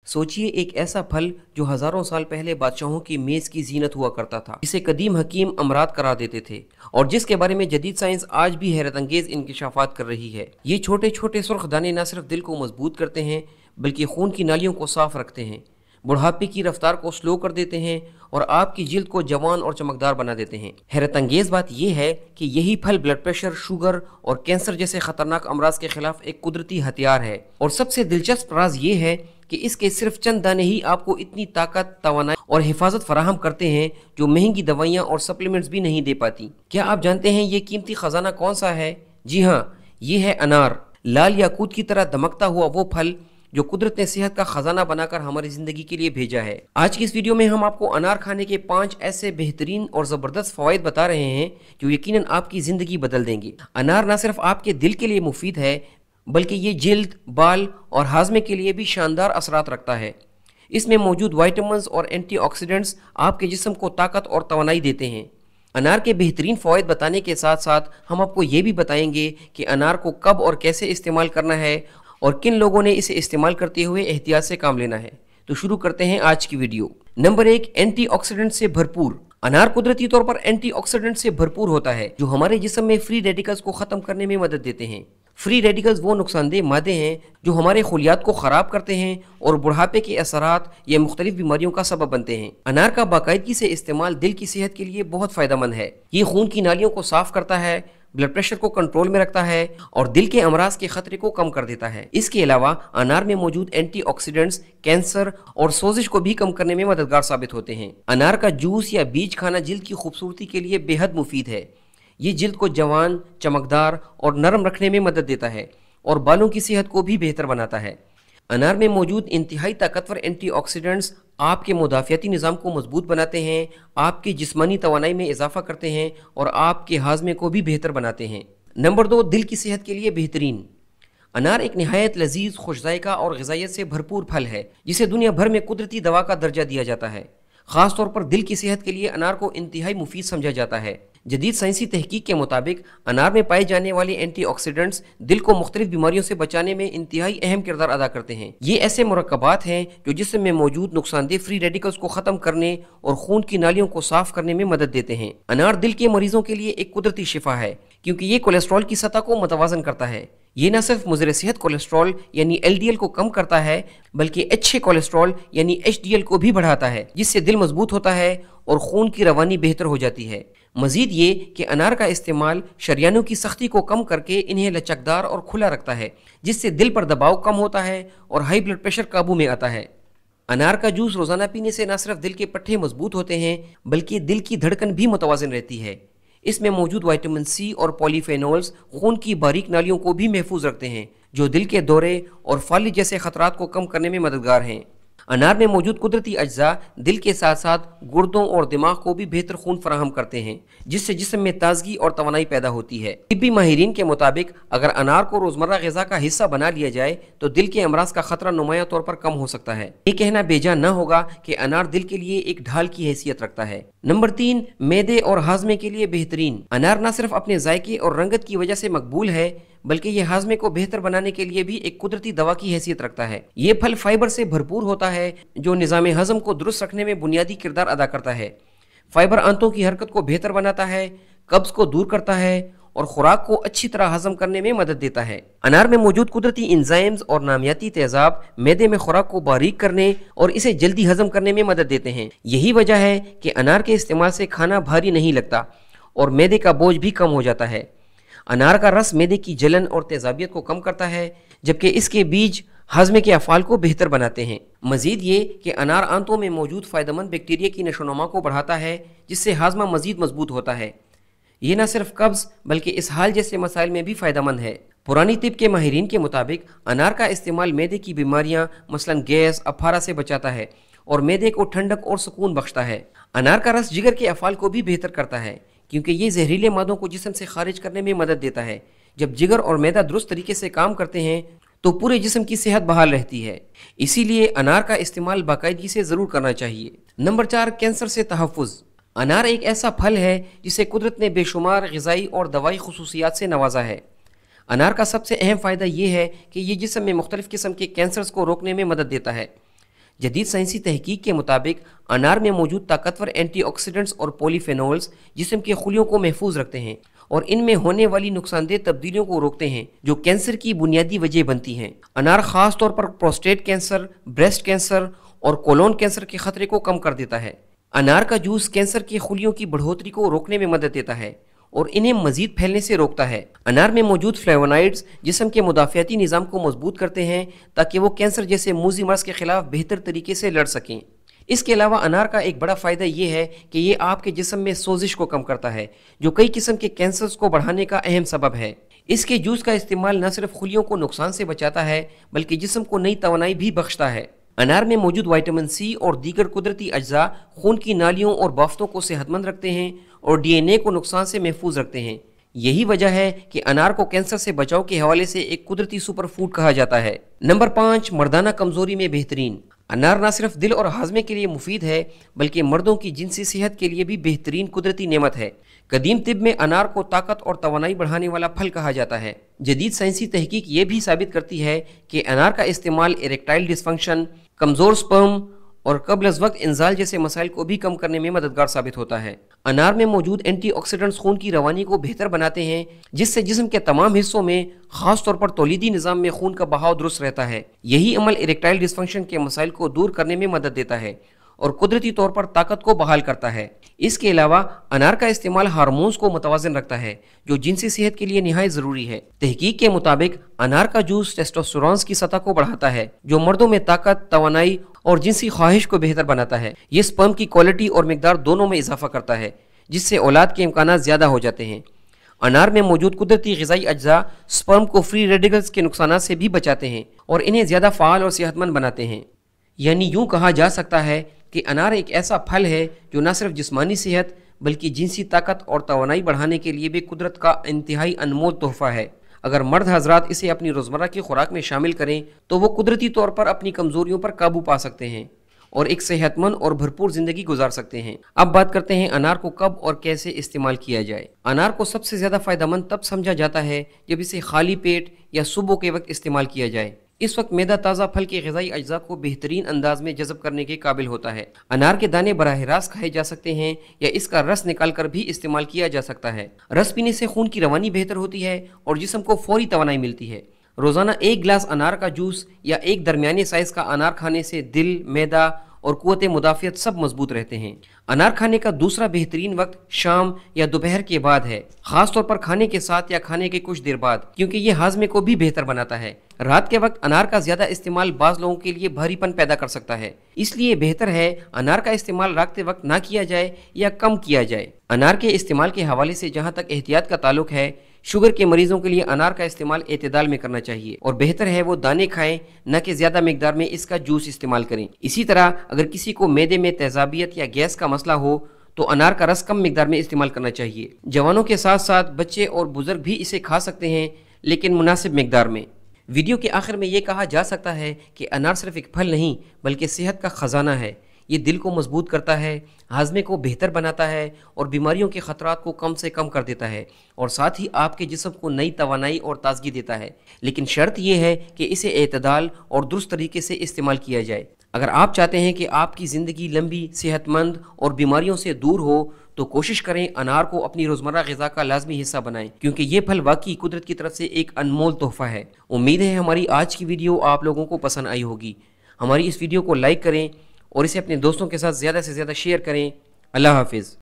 सोचिए एक ऐसा फल जो हजारों साल पहले बादशाहों की मेज की जीनत हुआ करता था, जिसे कदीम हकीम अमरात करार देते थे और जिसके बारे में जदीद साइंस आज भी हैरत अंगेज इंकिशाफात कर रही है। ये छोटे छोटे सुर्ख दाने न सिर्फ दिल को मजबूत करते हैं बल्कि खून की नालियों को साफ रखते हैं, बुढ़ापे की रफ्तार को स्लो कर देते हैं और आपकी जिल्द को जवान और चमकदार बना देते हैं। हैरत अंगेज बात यह है कि यही फल ब्लड प्रेशर, शुगर और कैंसर जैसे खतरनाक अमराज के खिलाफ एक कुदरती हथियार है। और सबसे दिलचस्प राज ये है कि इसके सिर्फ चंद दाने ही आपको इतनी ताकत, तवानाई और हिफाजत फराहम करते हैं जो महंगी दवाइयाँ और सप्लीमेंट्स भी नहीं दे पाती। क्या आप जानते हैं ये कीमती खजाना कौन सा है? जी हाँ, ये है अनार। लाल याकूत की तरह दमकता हुआ वो फल जो कुदरत ने सेहत का खजाना बनाकर हमारी जिंदगी के लिए भेजा है। आज की इस वीडियो में हम आपको अनार खाने के 5 ऐसे बेहतरीन और जबरदस्त फवाइद बता रहे हैं जो यकीनन आपकी जिंदगी बदल देंगे। अनार न सिर्फ आपके दिल के लिए मुफीद है बल्कि ये जिल्द, बाल और हाजमे के लिए भी शानदार असरात रखता है। इसमें मौजूद वाइटामिन्स और एंटीऑक्सीडेंट्स आपके जिस्म को ताकत और तवानाई देते हैं। अनार के बेहतरीन फ़वाइद बताने के साथ साथ हम आपको ये भी बताएंगे कि अनार को कब और कैसे इस्तेमाल करना है और किन लोगों ने इसे इस्तेमाल करते हुए एहतियात से काम लेना है। तो शुरू करते हैं आज की वीडियो। नंबर 1, एंटीऑक्सीडेंट से भरपूर। अनार कुदरती तौर पर एंटीऑक्सीडेंट से भरपूर होता है जो हमारे जिस्म में फ्री रेडिकल्स को ख़त्म करने में मदद देते हैं। फ्री रेडिकल्स वो नुकसानदेह मादे हैं जो हमारे खुलियात को ख़राब करते हैं और बुढ़ापे के असरात या मुख्तलिफ बीमारियों का सबब बनते हैं। अनार का बाकायदगी से इस्तेमाल दिल की सेहत के लिए बहुत फ़ायदेमंद है। ये खून की नालियों को साफ करता है, ब्लड प्रेशर को कंट्रोल में रखता है और दिल के अमराज के खतरे को कम कर देता है। इसके अलावा अनार में मौजूद एंटीऑक्सीडेंट्स कैंसर और सोजिश को भी कम करने में मददगार साबित होते हैं। अनार का जूस या बीज खाना जिल्द की खूबसूरती के लिए बेहद मुफीद है। ये जिल्द को जवान, चमकदार और नरम रखने में मदद देता है और बालों की सेहत को भी बेहतर बनाता है। अनार में मौजूद इंतहाई ताकतवर एंटीऑक्सीडेंट्स आपके मुदाफ़ियाती निज़ाम को मजबूत बनाते हैं, आपकी जिस्मानी तवानाई में इजाफा करते हैं और आपके हाजमे को भी बेहतर बनाते हैं। नंबर 2, दिल की सेहत के लिए बेहतरीन। अनार एक नहायत लजीज, खुश जायका और ग़िज़ाइयत से भरपूर फल है जिसे दुनिया भर में कुदरती दवा का दर्जा दिया जाता है। ख़ास तौर पर दिल की सेहत के लिए अनार को इंतहाई मुफीद समझा जाता है। जदीद साइंसी तहकीक के मुताबिक अनार में पाए जाने वाले एंटीऑक्सीडेंट्स दिल को मुख्तलिफ बीमारियों से बचाने में इंतहाई अहम किरदार अदा करते हैं। ये ऐसे मुरक्कबात हैं जो जिस्म में मौजूद नुकसानदेह फ्री रेडिकल्स को ख़त्म करने और खून की नालियों को साफ करने में मदद देते हैं। अनार दिल के मरीजों के लिए एक कुदरती शिफा है क्योंकि ये कोलेस्ट्रॉल की सतह को मुतवाज़न करता है। ये न सिर्फ मुज़र सेहत कोलेस्ट्रॉल यानी LDL को कम करता है बल्कि अच्छे कोलेस्ट्रॉल यानी HDL को भी बढ़ाता है, जिससे दिल मजबूत होता है और खून की रवानी बेहतर हो जाती है। मजीद ये कि अनार का इस्तेमाल शरियानों की सख्ती को कम करके इन्हें लचकदार और खुला रखता है, जिससे दिल पर दबाव कम होता है और हाई ब्लड प्रेशर काबू में आता है। अनार का जूस रोज़ाना पीने से न सिर्फ दिल के पट्टे मजबूत होते हैं बल्कि दिल की धड़कन भी मुतवाज़िन रहती है। इसमें मौजूद विटामिन C और पॉलीफेनोल्स खून की बारीक नालियों को भी महफूज रखते हैं जो दिल के दौरे और फालिज जैसे खतरात को कम करने में मददगार हैं। अनार में मौजूद कुदरती अज्जा दिल के साथ साथ गुर्दों और दिमाग को भी बेहतर खून फराहम करते हैं, जिससे जिस्म में ताजगी और तवानाई पैदा होती है। तिब्बी माहिरीन के मुताबिक अगर अनार को रोजमर्रा ग़िज़ा का हिस्सा बना लिया जाए तो दिल के अमराज का खतरा नुमाया तौर पर कम हो सकता है। ये कहना बेजा न होगा कि अनार दिल के लिए एक ढाल की हैसियत रखता है। नंबर 3, मैदे और हाजमे के लिए बेहतरीन। अनार न सिर्फ अपने जायके और रंगत की वजह से मकबूल है बल्कि ये हाजमे को बेहतर बनाने के लिए भी एक कुदरती दवा की हैसियत रखता है। ये फल फाइबर से भरपूर होता है जो निज़ाम हज़म को दुरुस्त रखने में बुनियादी किरदार अदा करता है। फाइबर आंतों की हरकत को बेहतर बनाता है, कब्ज को दूर करता है और खुराक को अच्छी तरह हजम करने में मदद देता है। अनार में मौजूद कुदरती इंजाइम्स और नामियाती तेजाब मैदे में खुराक को बारीक करने और इसे जल्दी हजम करने में मदद देते हैं। यही वजह है कि अनार के इस्तेमाल से खाना भारी नहीं लगता और मैदे का बोझ भी कम हो जाता है। अनार का रस मैदे की जलन और तेजाबियत को कम करता है जबकि इसके बीज हाजमे के अफ़ाल को बेहतर बनाते हैं। मजीद ये कि अनार आंतों में मौजूद फ़ायदेमंद बैक्टीरिया की नशोनुमा को बढ़ाता है जिससे हाजमा मजीद मजबूत होता है। ये न सिर्फ कब्ज़ बल्कि इसहाल जैसे मसाइल में भी फ़ायदेमंद है। पुरानी तिब के माहिरीन के मुताबिक अनार का इस्तेमाल मैदे की बीमारियाँ मसलन गैस, अफारा से बचाता है और मैदे को ठंडक और सुकून बख्शता है। अनार का रस जिगर के अफ़ाल को भी बेहतर करता है क्योंकि ये जहरीले मादों को जिस्म से खारिज करने में मदद देता है। जब जिगर और मैदा दुरुस्त तरीके से काम करते हैं तो पूरे जिस्म की सेहत बहाल रहती है। इसीलिए अनार का इस्तेमाल बाकायदगी से ज़रूर करना चाहिए। नंबर 4, कैंसर से तहफ़्फ़ुज़। अनार एक ऐसा फल है जिसे कुदरत ने बेशुमार ग़िज़ाई और दवाई खुसूसियात से नवाजा है। अनार का सबसे अहम फ़ायदा ये है कि ये जिस्म में मुख्तलिफ़ किस्म के कैंसर्स को रोकने में मदद देता है। जदीद साइंसी तहकीक के मुताबिक अनार में मौजूद ताकतवर एंटीऑक्सीडेंट्स और पॉलीफेनोल्स जिस्म के खुलियों को महफूज रखते हैं और इनमें होने वाली नुकसानदेह तब्दीलियों को रोकते हैं जो कैंसर की बुनियादी वजह बनती हैं। अनार खास तौर पर प्रोस्टेट कैंसर, ब्रेस्ट कैंसर और कोलोन कैंसर के खतरे को कम कर देता है। अनार का जूस कैंसर के खुलियों की बढ़ोतरी को रोकने में मदद देता है और इन्हें मजीद फैलने से रोकता है। अनार में मौजूद फ्लेवोनाइड्स जिस्म के मुदाफ़ियाती निज़ाम को मजबूत करते हैं ताकि वो कैंसर जैसे मूजी मर्ज के खिलाफ बेहतर तरीके से लड़ सकें। इसके अलावा अनार का एक बड़ा फ़ायदा ये है कि ये आपके जिस्म में सोजिश को कम करता है जो कई किस्म के कैंसर्स को बढ़ाने का अहम सबब है। इसके जूस का इस्तेमाल न सिर्फ खुलियों को नुकसान से बचाता है बल्कि जिस्म को नई तवानाई भी बख्शता है। अनार में मौजूद विटामिन सी और दीगर कुदरती अज्जा खून की नालियों और बाफ्तों को सेहतमंद रखते हैं और DNA को नुकसान से महफूज रखते हैं। यही वजह है कि अनार को कैंसर से बचाव के हवाले से एक कुदरती सुपर फूड कहा जाता है। नंबर 5, मर्दाना कमजोरी में बेहतरीन। अनार न सिर्फ दिल और हाजमे के लिए मुफीद है बल्कि मर्दों की जिनसी सेहत के लिए भी बेहतरीन कुदरती नेमत है। कदीम तिब में अनार को ताकत और तवानाई बढ़ाने वाला फल कहा जाता है। जदीद साइंसी तहकीक ये भी साबित करती है कि अनार का इस्तेमाल इरेक्टाइल डिस्फंक्शन, कमज़ोर स्पर्म और कब्ल अज़ वक्त इंजाल जैसे मसाइल को भी कम करने में मददगार साबित होता है। अनार में मौजूद एंटीऑक्सीडेंट्स खून की रवानी को बेहतर बनाते हैं जिससे जिस्म के तमाम हिस्सों में खास तौर पर तौलीदी निज़ाम में खून का बहाव दुरुस्त रहता है। यही अमल इरेक्टाइल डिस्फंक्शन के मसाइल को दूर करने में मदद देता है और कुदरती तौर पर ताकत को बहाल करता है। इसके अलावा अनार का इस्तेमाल हार्मोन्स को मुतवाज़िन रखता है जो जिनसी सेहत के लिए निहायत ज़रूरी है। तहकीक के मुताबिक अनार का जूस टेस्टोस्टेरोन की सतह को बढ़ाता है जो मर्दों में ताकत, तवानाई और जिनसी ख्वाहिश को बेहतर बनाता है। ये स्पर्म की क्वालिटी और मिकदार दोनों में इजाफा करता है जिससे औलाद के इम्कानात ज़्यादा हो जाते हैं। अनार में मौजूद कुदरती ग़िज़ाई अज्जा स्पर्म को फ्री रेडिकल्स के नुकसानात से भी बचाते हैं और इन्हें ज़्यादा फ़ाल और सेहतमंद बनाते हैं। यानी यूँ कहा जा सकता है कि अनार एक ऐसा फल है जो न सिर्फ जिस्मानी सेहत बल्कि जिनसी ताकत और तवानाई बढ़ाने के लिए भी कुदरत का इंतहाई अनमोल तोहफा है। अगर मर्द हजरात इसे अपनी रोज़मर्रा की खुराक में शामिल करें तो वो कुदरती तौर पर अपनी कमज़ोरियों पर काबू पा सकते हैं और एक सेहतमंद और भरपूर ज़िंदगी गुजार सकते हैं। अब बात करते हैं अनार को कब और कैसे इस्तेमाल किया जाए। अनार को सबसे ज़्यादा फ़ायदेमंद तब समझा जाता है जब इसे खाली पेट या सुबह के वक्त इस्तेमाल किया जाए। इस वक्त मैदा ताज़ा फल के ग़िज़ाई अज्जा को बेहतरीन अंदाज में जज़ब करने के काबिल होता है। अनार के दाने बराह रास्त खाए जा सकते हैं या इसका रस निकाल कर भी इस्तेमाल किया जा सकता है। रस पीने से खून की रवानी बेहतर होती है और जिस्म को फौरी तवानाई मिलती है। रोज़ाना 1 गिलास अनार का जूस या एक दरमियाने साइज़ का अनार खाने से दिल, मैदा और कुव्वत मुदाफ़ियत सब मजबूत रहते हैं। अनार खाने का दूसरा बेहतरीन वक्त शाम या दोपहर के बाद है, खास तौर पर खाने के साथ या खाने के कुछ देर बाद, क्योंकि ये हाजमे को भी बेहतर बनाता है। रात के वक्त अनार का ज्यादा इस्तेमाल बाज़ लोगों के लिए भारीपन पैदा कर सकता है, इसलिए बेहतर है अनार का इस्तेमाल रात के वक्त ना किया जाए या कम किया जाए। अनार के इस्तेमाल के हवाले से जहाँ तक एहतियात का ताल्लुक है, शुगर के मरीजों के लिए अनार का इस्तेमाल एतदाल में करना चाहिए और बेहतर है वो दाने खाएं न कि ज्यादा मिकदार में इसका जूस इस्तेमाल करें। इसी तरह अगर किसी को मैदे में तेजाबियत या गैस का मसला हो तो अनार का रस कम मिकदार में इस्तेमाल करना चाहिए। जवानों के साथ साथ बच्चे और बुजुर्ग भी इसे खा सकते हैं, लेकिन मुनासिब मिकदार में। वीडियो के आखिर में ये कहा जा सकता है कि अनार सिर्फ एक फल नहीं बल्कि सेहत का ख़जाना है। ये दिल को मजबूत करता है, हाजमे को बेहतर बनाता है और बीमारियों के ख़तरात को कम से कम कर देता है और साथ ही आपके जिस्म को नई तवानाई और ताजगी देता है। लेकिन शर्त यह है कि इसे एतदाल और दुरुस्त तरीके से इस्तेमाल किया जाए। अगर आप चाहते हैं कि आपकी ज़िंदगी लंबी, सेहतमंद और बीमारियों से दूर हो तो कोशिश करें अनार को अपनी रोज़मर्रा ग़िज़ा का लाजमी हिस्सा बनाएं, क्योंकि ये फल वाकई कुदरत की तरफ से एक अनमोल तोहफ़ा है। उम्मीद है हमारी आज की वीडियो आप लोगों को पसंद आई होगी। हमारी इस वीडियो को लाइक करें और इसे अपने दोस्तों के साथ ज़्यादा से ज़्यादा शेयर करें। अल्लाह हाफिज़।